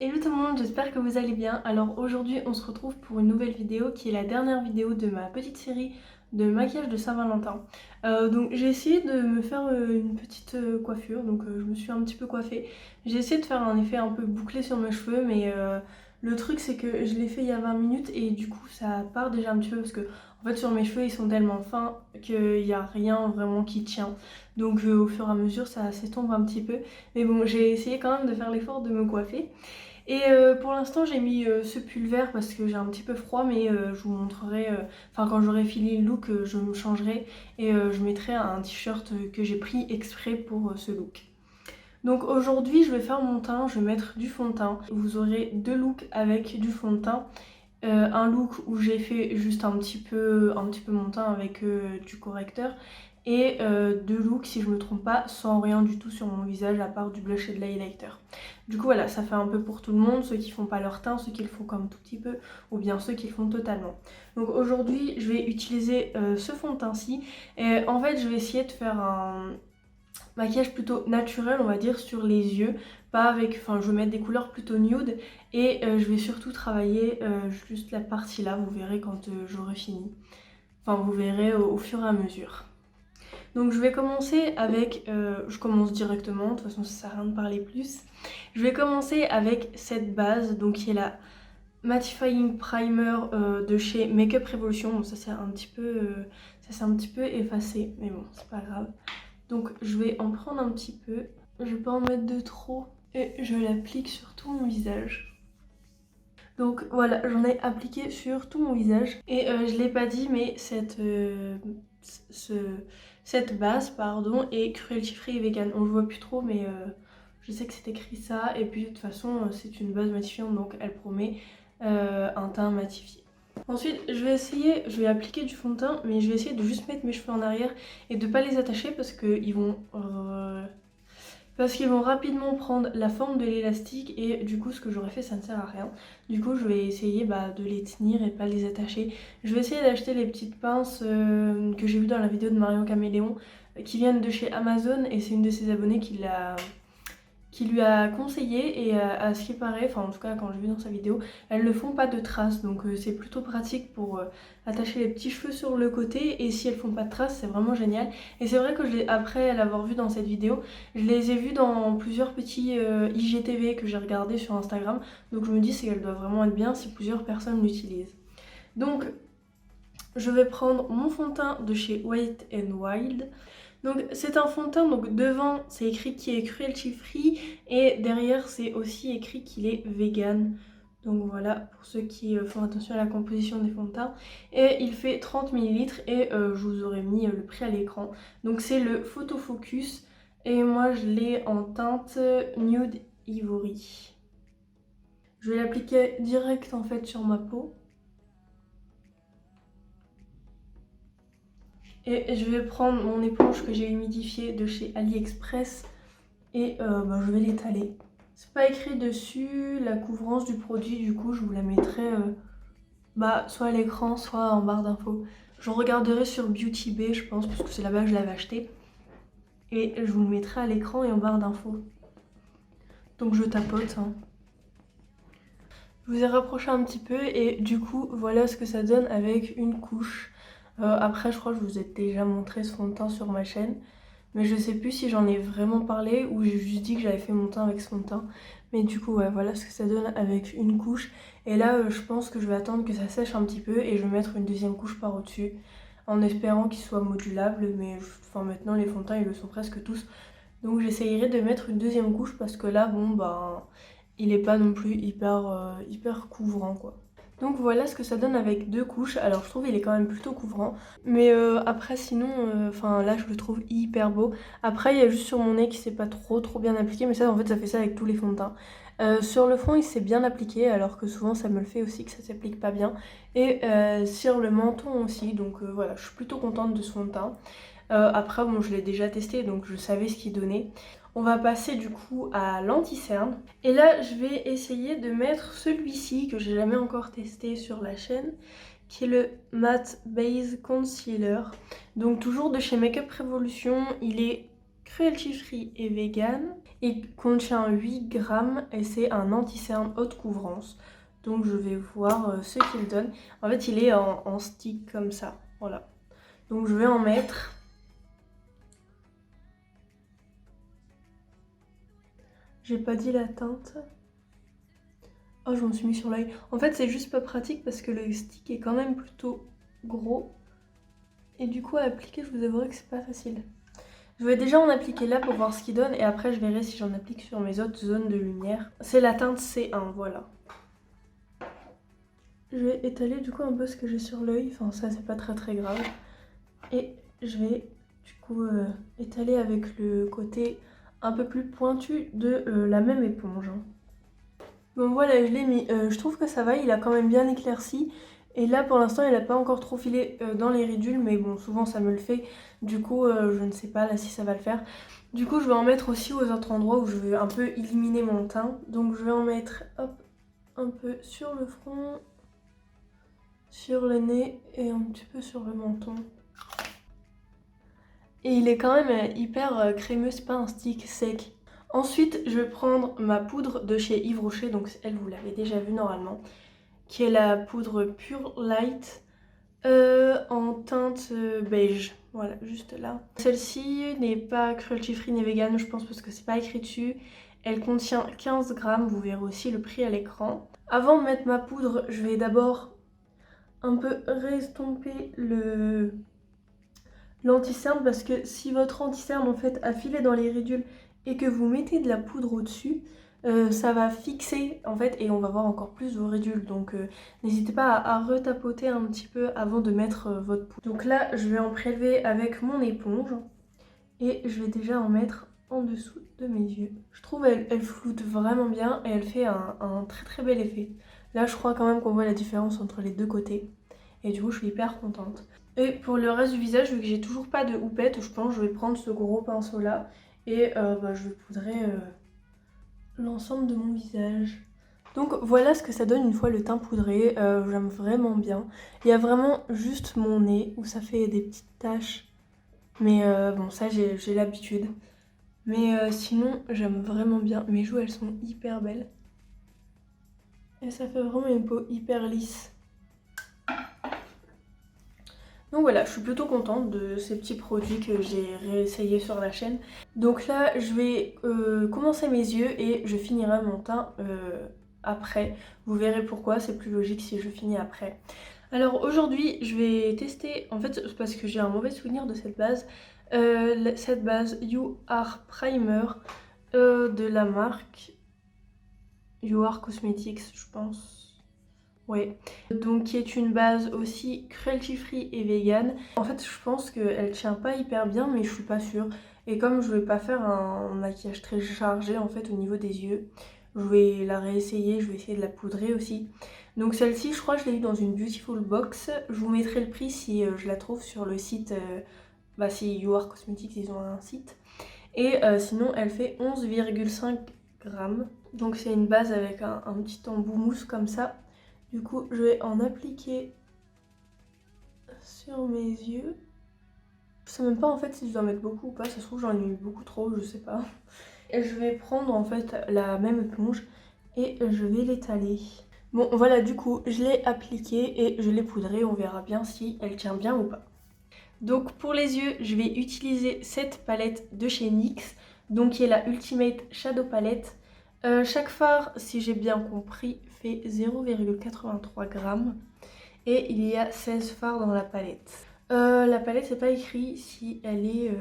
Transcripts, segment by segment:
Hello tout le monde, j'espère que vous allez bien. Alors aujourd'hui on se retrouve pour une nouvelle vidéo qui est la dernière vidéo de ma petite série de maquillage de Saint-Valentin. Donc j'ai essayé de me faire une petite coiffure, donc je me suis un petit peu coiffée. J'ai essayé de faire un effet un peu bouclé sur mes cheveux, mais le truc c'est que je l'ai fait il y a 20 minutes et du coup ça part déjà un petit peu parce que en fait sur mes cheveux ils sont tellement fins qu'il n'y a rien vraiment qui tient. Donc au fur et à mesure ça s'estompe un petit peu. Mais bon, j'ai essayé quand même de faire l'effort de me coiffer. Et pour l'instant j'ai mis ce pull vert parce que j'ai un petit peu froid, mais je vous montrerai, enfin quand j'aurai fini le look je me changerai et je mettrai un t-shirt que j'ai pris exprès pour ce look. Donc aujourd'hui je vais faire mon teint, je vais mettre du fond de teint. Vous aurez deux looks avec du fond de teint. Un look où j'ai fait juste un petit peu mon teint avec du correcteur et deux looks si je me trompe pas sans rien du tout sur mon visage à part du blush et de l'highlighter. Du coup voilà, ça fait un peu pour tout le monde, ceux qui font pas leur teint, ceux qui le font comme tout petit peu ou bien ceux qui le font totalement. Donc aujourd'hui je vais utiliser ce fond de teint-ci et en fait je vais essayer de faire un maquillage plutôt naturel on va dire sur les yeux, pas avec, enfin je vais mettre des couleurs plutôt nude et je vais surtout travailler juste la partie là, vous verrez quand j'aurai fini, enfin vous verrez au fur et à mesure. Donc je vais commencer avec, je commence directement, de toute façon ça sert à rien de parler plus. Je vais commencer avec cette base, donc qui est la Mattifying Primer de chez Makeup Revolution. Bon ça c'est un petit peu, effacé, mais bon c'est pas grave. Donc je vais en prendre un petit peu, je vais pas en mettre de trop et je l'applique sur tout mon visage. Donc voilà, j'en ai appliqué sur tout mon visage et je l'ai pas dit mais cette base pardon est cruelty free et vegan. On le voit plus trop mais je sais que c'est écrit ça et puis de toute façon c'est une base matifiante donc elle promet un teint matifié. Ensuite, je vais appliquer du fond de teint, mais je vais essayer de juste mettre mes cheveux en arrière et de pas les attacher parce qu'ils vont rapidement prendre la forme de l'élastique et du coup ce que j'aurais fait ça ne sert à rien. Du coup je vais essayer de les tenir et pas les attacher. Je vais essayer d'acheter les petites pinces que j'ai vues dans la vidéo de Marion Caméléon qui viennent de chez Amazon et c'est une de ses abonnées qui lui a conseillé et à ce qui paraît, enfin en tout cas quand j'ai vu dans sa vidéo, elles ne font pas de traces donc c'est plutôt pratique pour attacher les petits cheveux sur le côté et si elles font pas de traces c'est vraiment génial. Et c'est vrai que après l'avoir vu dans cette vidéo, je les ai vues dans plusieurs petits IGTV que j'ai regardé sur Instagram, donc je me dis qu'elles doivent vraiment être bien si plusieurs personnes l'utilisent. Donc je vais prendre mon fond de teint de chez Wet n Wild. Donc c'est un fond de teint, donc devant c'est écrit qu'il est cruelty free et derrière c'est aussi écrit qu'il est vegan. Donc voilà, pour ceux qui font attention à la composition des fonds de teint. Et il fait 30 ml et je vous aurais mis le prix à l'écran. Donc c'est le Photo Focus et moi je l'ai en teinte Nude Ivory. Je vais l'appliquer direct en fait sur ma peau. Et je vais prendre mon éponge que j'ai humidifiée de chez AliExpress et je vais l'étaler. C'est pas écrit dessus la couvrance du produit, du coup je vous la mettrai soit à l'écran, soit en barre d'infos. Je regarderai sur Beauty Bay je pense, parce que c'est là-bas que je l'avais acheté. Et je vous le mettrai à l'écran et en barre d'infos. Donc je tapote. Hein. Je vous ai rapproché un petit peu et du coup voilà ce que ça donne avec une couche. Après je crois que je vous ai déjà montré ce fond de teint sur ma chaîne. Mais je sais plus si j'en ai vraiment parlé ou j'ai juste dit que j'avais fait mon teint avec ce fond de teint. Mais du coup ouais, voilà ce que ça donne avec une couche. Et là je pense que je vais attendre que ça sèche un petit peu et je vais mettre une deuxième couche par au-dessus. En espérant qu'il soit modulable, mais enfin maintenant les fonds de teint ils le sont presque tous. Donc j'essayerai de mettre une deuxième couche parce que là il est pas non plus hyper couvrant quoi. Donc voilà ce que ça donne avec deux couches. Alors je trouve il est quand même plutôt couvrant. Mais après sinon, là je le trouve hyper beau. Après il y a juste sur mon nez qui s'est pas trop bien appliqué. Mais ça en fait ça fait ça avec tous les fonds de teint. Sur le fond il s'est bien appliqué alors que souvent ça me le fait aussi que ça s'applique pas bien. Et sur le menton aussi. Donc voilà, je suis plutôt contente de ce fond de teint. Après bon je l'ai déjà testé donc je savais ce qu'il donnait. On va passer du coup à l'anti-cerne. Et là je vais essayer de mettre celui-ci que j'ai jamais encore testé sur la chaîne, qui est le Matte Base Concealer. Donc toujours de chez Makeup Revolution, il est cruelty free et vegan. Il contient 8 grammes et c'est un anti-cerne haute couvrance. Donc je vais voir ce qu'il donne. En fait il est en stick comme ça, voilà. Donc je vais en mettre. J'ai pas dit la teinte. Oh, je m'en suis mis sur l'œil. En fait, c'est juste pas pratique parce que le stick est quand même plutôt gros. Et du coup, à appliquer, je vous avouerai que c'est pas facile. Je vais déjà en appliquer là pour voir ce qu'il donne et après je verrai si j'en applique sur mes autres zones de lumière. C'est la teinte C1, voilà. Je vais étaler du coup un peu ce que j'ai sur l'œil. Enfin, ça, c'est pas très grave. Et je vais du coup étaler avec le côté un peu plus pointu de la même éponge. Bon voilà, je l'ai mis. Je trouve que ça va, il a quand même bien éclairci. Et là pour l'instant il n'a pas encore trop filé dans les ridules, mais bon souvent ça me le fait. Du coup je ne sais pas là si ça va le faire. Du coup je vais en mettre aussi aux autres endroits où je veux un peu illuminer mon teint. Donc je vais en mettre hop, un peu sur le front, sur le nez et un petit peu sur le menton. Et il est quand même hyper crémeux, c'est pas un stick sec. Ensuite, je vais prendre ma poudre de chez Yves Rocher, donc elle vous l'avez déjà vue normalement, qui est la poudre Pure Light en teinte beige, voilà, juste là. Celle-ci n'est pas cruelty free ni vegan, je pense parce que c'est pas écrit dessus. Elle contient 15 grammes, vous verrez aussi le prix à l'écran. Avant de mettre ma poudre, je vais d'abord un peu restomper l'anti-cerne parce que si votre anti-cerne en fait a filé dans les ridules et que vous mettez de la poudre au-dessus, ça va fixer en fait et on va voir encore plus vos ridules. Donc n'hésitez pas à retapoter un petit peu avant de mettre votre poudre. Donc là je vais en prélever avec mon éponge et je vais déjà en mettre en dessous de mes yeux. Je trouve elle floute vraiment bien et elle fait un très bel effet. Là je crois quand même qu'on voit la différence entre les deux côtés et du coup je suis hyper contente. Et pour le reste du visage, vu que j'ai toujours pas de houppette, je pense que je vais prendre ce gros pinceau là et je vais poudrer l'ensemble de mon visage. Donc voilà ce que ça donne une fois le teint poudré, j'aime vraiment bien. Il y a vraiment juste mon nez où ça fait des petites taches, mais bon ça j'ai l'habitude. Mais sinon j'aime vraiment bien, mes joues elles sont hyper belles. Et ça fait vraiment une peau hyper lisse. Donc voilà, je suis plutôt contente de ces petits produits que j'ai réessayés sur la chaîne. Donc là, je vais commencer mes yeux et je finirai mon teint après. Vous verrez pourquoi, c'est plus logique si je finis après. Alors aujourd'hui, je vais tester, en fait, parce que j'ai un mauvais souvenir de cette base. Cette base You Are Primer de la marque You Are Cosmetics, je pense. Ouais, donc qui est une base aussi cruelty free et vegan. En fait je pense qu'elle tient pas hyper bien mais je suis pas sûre. Et comme je vais pas faire un maquillage très chargé en fait au niveau des yeux, je vais la réessayer, je vais essayer de la poudrer aussi. Donc celle-ci je crois que je l'ai eu dans une Beautiful Box. Je vous mettrai le prix si je la trouve sur le site, si You Are Cosmetics ils ont un site. Et sinon elle fait 11,5 grammes. Donc c'est une base avec un petit embout mousse comme ça. Du coup, je vais en appliquer sur mes yeux. Je sais même pas en fait si je dois en mettre beaucoup ou pas. Ça se trouve j'en ai mis beaucoup trop, je sais pas. Et je vais prendre en fait la même éponge et je vais l'étaler. Bon voilà, du coup je l'ai appliquée et je l'ai poudrée. On verra bien si elle tient bien ou pas. Donc pour les yeux, je vais utiliser cette palette de chez NYX. Donc qui est la Ultimate Shadow Palette. Chaque fard, si j'ai bien compris, fait 0,83 grammes et il y a 16 fards dans la palette. La palette, c'est pas écrit si elle est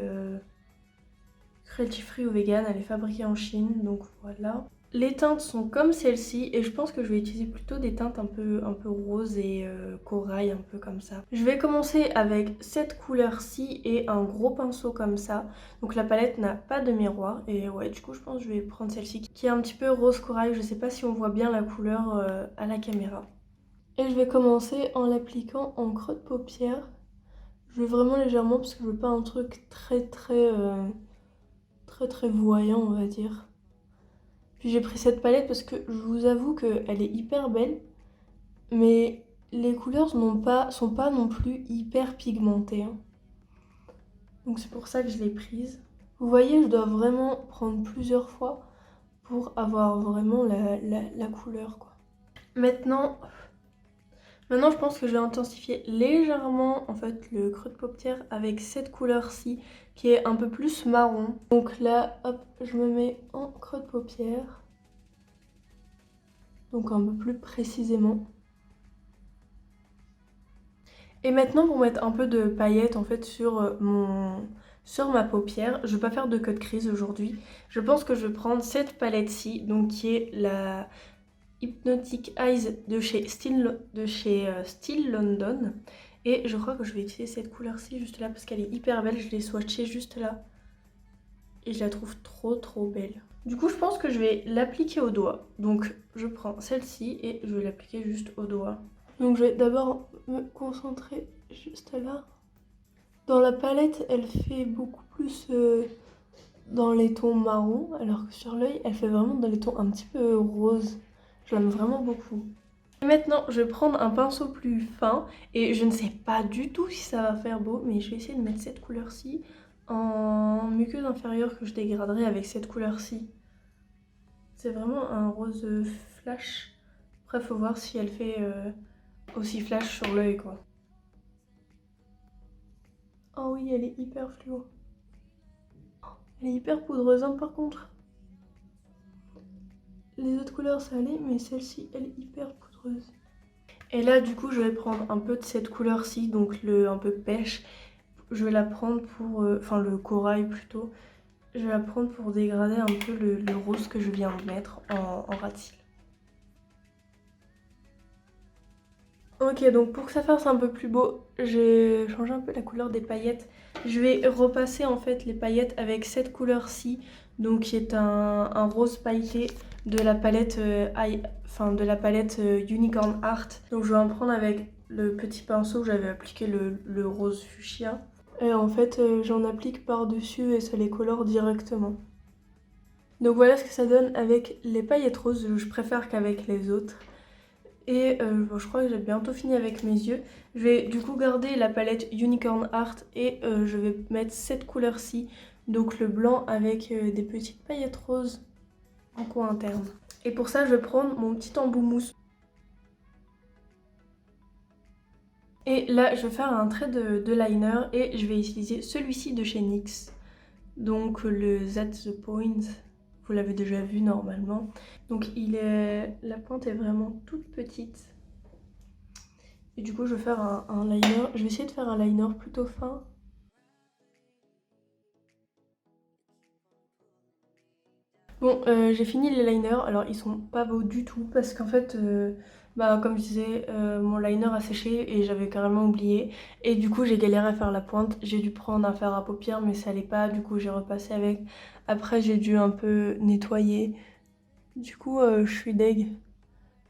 cruelty free ou vegan, elle est fabriquée en Chine, donc voilà. Les teintes sont comme celle-ci et je pense que je vais utiliser plutôt des teintes un peu roses et corail, un peu comme ça. Je vais commencer avec cette couleur-ci et un gros pinceau comme ça. Donc la palette n'a pas de miroir et ouais, du coup je pense que je vais prendre celle-ci qui est un petit peu rose corail. Je sais pas si on voit bien la couleur à la caméra. Et je vais commencer en l'appliquant en creux de paupière. Je vais vraiment légèrement parce que je veux pas un truc très voyant on va dire. Puis j'ai pris cette palette parce que je vous avoue qu'elle est hyper belle, mais les couleurs sont pas non plus hyper pigmentées. Hein. Donc c'est pour ça que je l'ai prise. Vous voyez, je dois vraiment prendre plusieurs fois pour avoir vraiment la couleur, quoi. Maintenant, je pense que je vais intensifier légèrement en fait le creux de paupière avec cette couleur-ci qui est un peu plus marron. Donc là, hop, je me mets en creux de paupière. Donc un peu plus précisément. Et maintenant pour mettre un peu de paillettes en fait sur ma paupière, je vais pas faire de cut crease aujourd'hui. Je pense que je vais prendre cette palette-ci, donc qui est la Hypnotic Eyes de chez Still London. Et je crois que je vais utiliser cette couleur-ci juste là parce qu'elle est hyper belle. Je l'ai swatchée juste là. Et je la trouve trop belle. Du coup, je pense que je vais l'appliquer au doigt. Donc, je prends celle-ci et je vais l'appliquer juste au doigt. Donc, je vais d'abord me concentrer juste là. Dans la palette, elle fait beaucoup plus dans les tons marrons, alors que sur l'œil, elle fait vraiment dans les tons un petit peu rose. Je l'aime vraiment beaucoup. Et maintenant, je vais prendre un pinceau plus fin et je ne sais pas du tout si ça va faire beau, mais je vais essayer de mettre cette couleur-ci en muqueuse inférieure que je dégraderai avec cette couleur-ci. C'est vraiment un rose flash. Après, faut voir si elle fait aussi flash sur l'œil, quoi. Oh oui, elle est hyper fluo. Elle est hyper poudreuse, hein, par contre. Les autres couleurs, ça allait, mais celle-ci, elle est hyper poudreuse. Et là, du coup, je vais prendre un peu de cette couleur-ci, donc un peu pêche. Je vais la prendre pour... enfin, le corail plutôt. Je vais la prendre pour dégrader un peu le rose que je viens de mettre en ras de cils. Ok, donc pour que ça fasse un peu plus beau, j'ai changé un peu la couleur des paillettes. Je vais repasser en fait les paillettes avec cette couleur-ci, donc qui est un rose pailleté de la palette, Unicorn Art. Donc je vais en prendre avec le petit pinceau où j'avais appliqué le rose fuchsia. Et en fait, j'en applique par-dessus et ça les colore directement. Donc voilà ce que ça donne avec les paillettes roses, je préfère qu'avec les autres. Et bon, je crois que j'ai bientôt fini avec mes yeux. Je vais du coup garder la palette Unicorn Art et je vais mettre cette couleur-ci, donc le blanc avec des petites paillettes roses en coin interne. Et pour ça, je vais prendre mon petit embout mousse. Et là, je vais faire un trait de liner et je vais utiliser celui-ci de chez NYX. Donc le That's the Point, vous l'avez déjà vu normalement. Donc la pointe est vraiment toute petite. Et du coup je vais faire un liner, je vais essayer de faire un liner plutôt fin. Bon, j'ai fini les liners, alors ils sont pas beaux du tout parce qu'en fait, comme je disais, mon liner a séché et j'avais carrément oublié. Et du coup j'ai galéré à faire la pointe, j'ai dû prendre un fer à paupières mais ça allait pas, du coup j'ai repassé avec. Après j'ai dû un peu nettoyer, du coup je suis deg.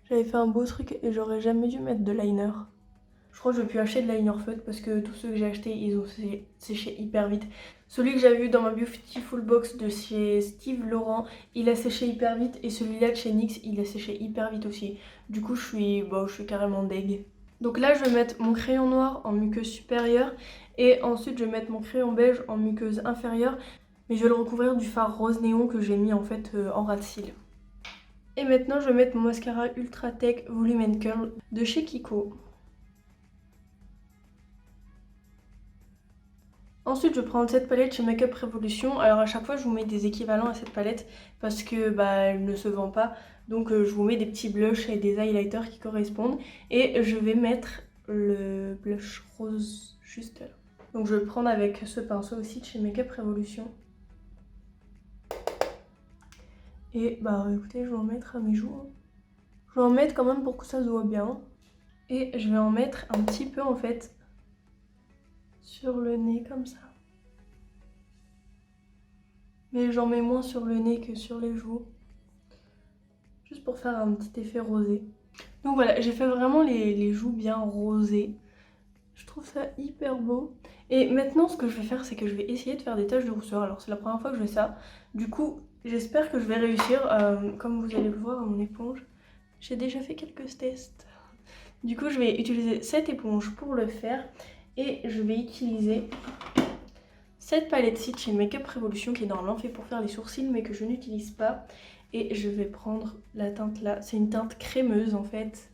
J'avais fait un beau truc et j'aurais jamais dû mettre de liner. Je crois que je vais plus acheter de liner feutre parce que tous ceux que j'ai achetés, ils ont séché hyper vite. Celui que j'avais eu dans ma Beautiful Box de chez Steve Laurent, il a séché hyper vite. Et celui-là de chez NYX, il a séché hyper vite aussi. Du coup, je suis carrément deg. Donc là, je vais mettre mon crayon noir en muqueuse supérieure. Et ensuite, je vais mettre mon crayon beige en muqueuse inférieure. Mais je vais le recouvrir du fard rose néon que j'ai mis en fait en ras de cils. Et maintenant, je vais mettre mon mascara Ultra Tech Volume & Curl de chez Kiko. Ensuite, je vais prendre cette palette chez Makeup Revolution. Alors à chaque fois, je vous mets des équivalents à cette palette parce que elle ne se vend pas. Donc je vous mets des petits blushs et des highlighters qui correspondent. Et je vais mettre le blush rose juste là. Donc je vais le prendre avec ce pinceau aussi de chez Makeup Revolution. Et écoutez, je vais en mettre à mes joues. Je vais en mettre quand même pour que ça se voit bien. Et je vais en mettre un petit peu en fait sur le nez comme ça. Mais j'en mets moins sur le nez que sur les joues. Juste pour faire un petit effet rosé. Donc voilà, j'ai fait vraiment les joues bien rosées. Je trouve ça hyper beau. Et maintenant, ce que je vais faire, c'est que je vais essayer de faire des taches de rousseur. Alors c'est la première fois que je fais ça. Du coup, j'espère que je vais réussir. Comme vous allez le voir à mon éponge, j'ai déjà fait quelques tests. Du coup, je vais utiliser cette éponge pour le faire. Et je vais utiliser cette palette-ci de chez Makeup Revolution qui est normalement fait pour faire les sourcils mais que je n'utilise pas. Et je vais prendre la teinte là, c'est une teinte crémeuse en fait.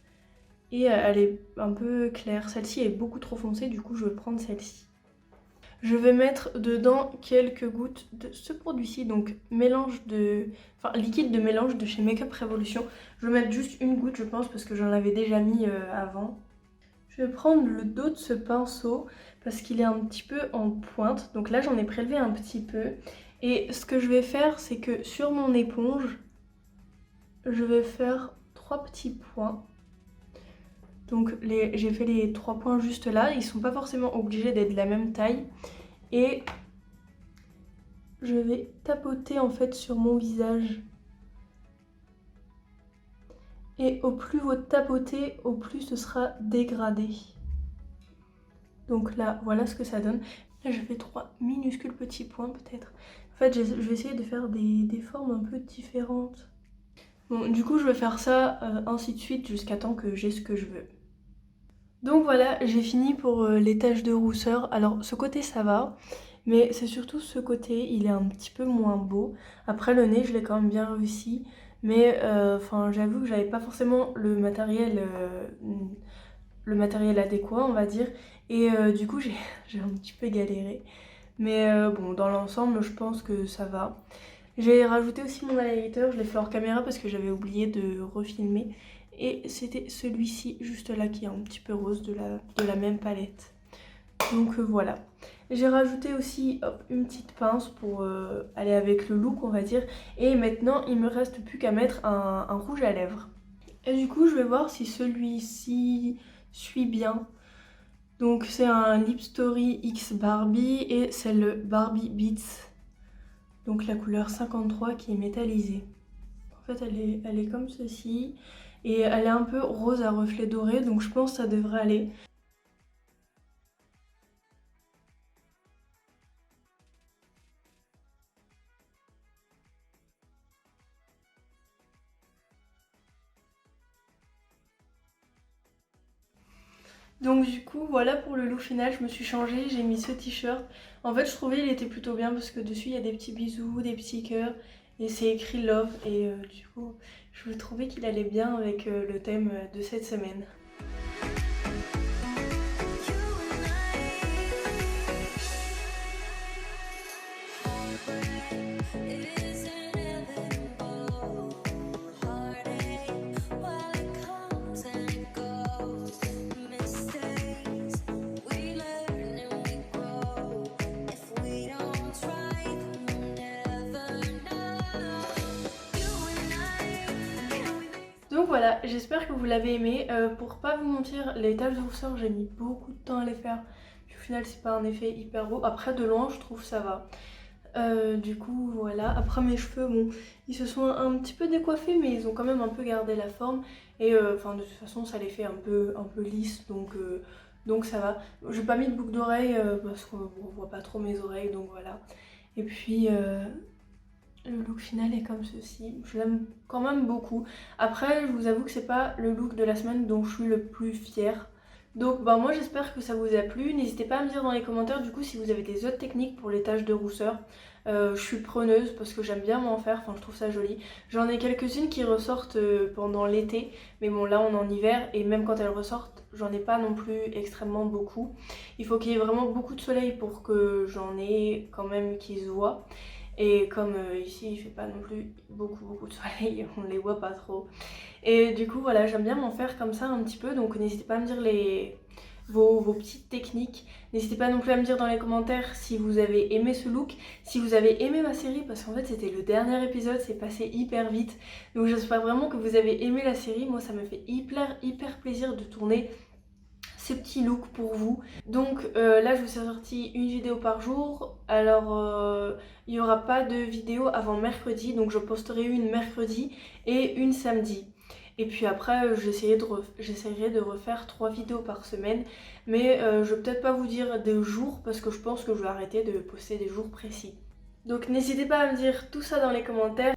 Et elle est un peu claire, celle-ci est beaucoup trop foncée, du coup je vais prendre celle-ci. Je vais mettre dedans quelques gouttes de ce produit-ci, donc liquide de mélange de chez Makeup Revolution. Je vais mettre juste une goutte je pense parce que j'en avais déjà mis avant. Je vais prendre le dos de ce pinceau parce qu'il est un petit peu en pointe. Donc là j'en ai prélevé un petit peu. Et ce que je vais faire c'est que sur mon éponge, je vais faire 3 petits points. Donc j'ai fait les 3 points juste là, ils sont pas forcément obligés d'être de la même taille. Et je vais tapoter en fait sur mon visage. Et au plus vous tapotez, au plus ce sera dégradé. Donc là, voilà ce que ça donne. Là, je fais 3 minuscules petits points peut-être. En fait, je vais essayer de faire des formes un peu différentes. Bon, du coup, je vais faire ça ainsi de suite jusqu'à temps que j'ai ce que je veux. Donc voilà, j'ai fini pour les taches de rousseur. Alors ce côté ça va, mais c'est surtout ce côté, il est un petit peu moins beau. Après le nez, je l'ai quand même bien réussi, mais j'avoue que j'avais pas forcément le matériel adéquat, on va dire. Et du coup, j'ai un petit peu galéré. Mais bon, dans l'ensemble, je pense que ça va. J'ai rajouté aussi mon highlighter, je l'ai fait hors caméra parce que j'avais oublié de refilmer. Et c'était celui-ci juste là qui est un petit peu rose de la même palette. Donc voilà. J'ai rajouté aussi une petite pince pour aller avec le look on va dire. Et maintenant il me reste plus qu'à mettre un rouge à lèvres. Et du coup je vais voir si celui-ci suit bien. Donc c'est un Lip Story X Barbie et c'est le Barbie Beats. Donc la couleur 53 qui est métallisée. En fait elle est comme ceci. Et elle est un peu rose à reflets dorés, donc je pense que ça devrait aller. Donc du coup, voilà pour le look final, je me suis changée, j'ai mis ce t-shirt. En fait, je trouvais il était plutôt bien parce que dessus, il y a des petits bisous, des petits cœurs. Et c'est écrit Love. Et du coup, je trouvais qu'il allait bien avec le thème de cette semaine. Donc voilà, j'espère que vous l'avez aimé. Pour pas vous mentir, les taches de rousseur, j'ai mis beaucoup de temps à les faire. Puis au final, c'est pas un effet hyper beau. Après, de loin, je trouve ça va. Du coup, voilà. Après, mes cheveux, bon, ils se sont un petit peu décoiffés, mais ils ont quand même un peu gardé la forme. Et de toute façon, ça les fait un peu lisse, donc ça va. J'ai pas mis de boucle d'oreille parce qu'on voit pas trop mes oreilles, donc voilà. Et puis... le look final est comme ceci, je l'aime quand même beaucoup. Après, je vous avoue que c'est pas le look de la semaine dont je suis le plus fière. Donc moi j'espère que ça vous a plu. N'hésitez pas à me dire dans les commentaires du coup si vous avez des autres techniques pour les taches de rousseur. Je suis preneuse parce que j'aime bien m'en faire, enfin je trouve ça joli. J'en ai quelques-unes qui ressortent pendant l'été, mais bon là on est en hiver et même quand elles ressortent, j'en ai pas non plus extrêmement beaucoup. Il faut qu'il y ait vraiment beaucoup de soleil pour que j'en ai quand même qui se voient. Et comme ici il fait pas non plus beaucoup de soleil, on les voit pas trop. Et du coup voilà, j'aime bien m'en faire comme ça un petit peu, donc n'hésitez pas à me dire vos petites techniques. N'hésitez pas non plus à me dire dans les commentaires si vous avez aimé ce look, si vous avez aimé ma série, parce qu'en fait c'était le dernier épisode, c'est passé hyper vite. Donc j'espère vraiment que vous avez aimé la série, moi ça me fait hyper plaisir de tourner ces petits looks pour vous. Donc là je vous ai sorti une vidéo par jour. Alors il n'y aura pas de vidéo avant mercredi, donc je posterai une mercredi et une samedi. Et puis après j'essaierai de refaire 3 vidéos par semaine. Mais je vais peut-être pas vous dire des jours parce que je pense que je vais arrêter de poster des jours précis. Donc n'hésitez pas à me dire tout ça dans les commentaires.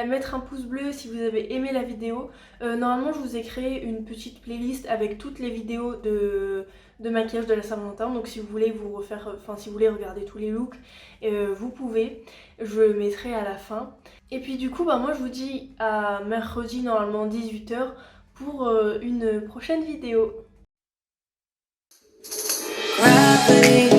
mettre un pouce bleu si vous avez aimé la vidéo. Normalement je vous ai créé une petite playlist avec toutes les vidéos de maquillage de la Saint-Valentin, donc si vous voulez vous refaire, si vous voulez regarder tous les looks, vous pouvez, je le mettrai à la fin. Et puis du coup moi je vous dis à mercredi normalement 18h pour une prochaine vidéo. Gravity.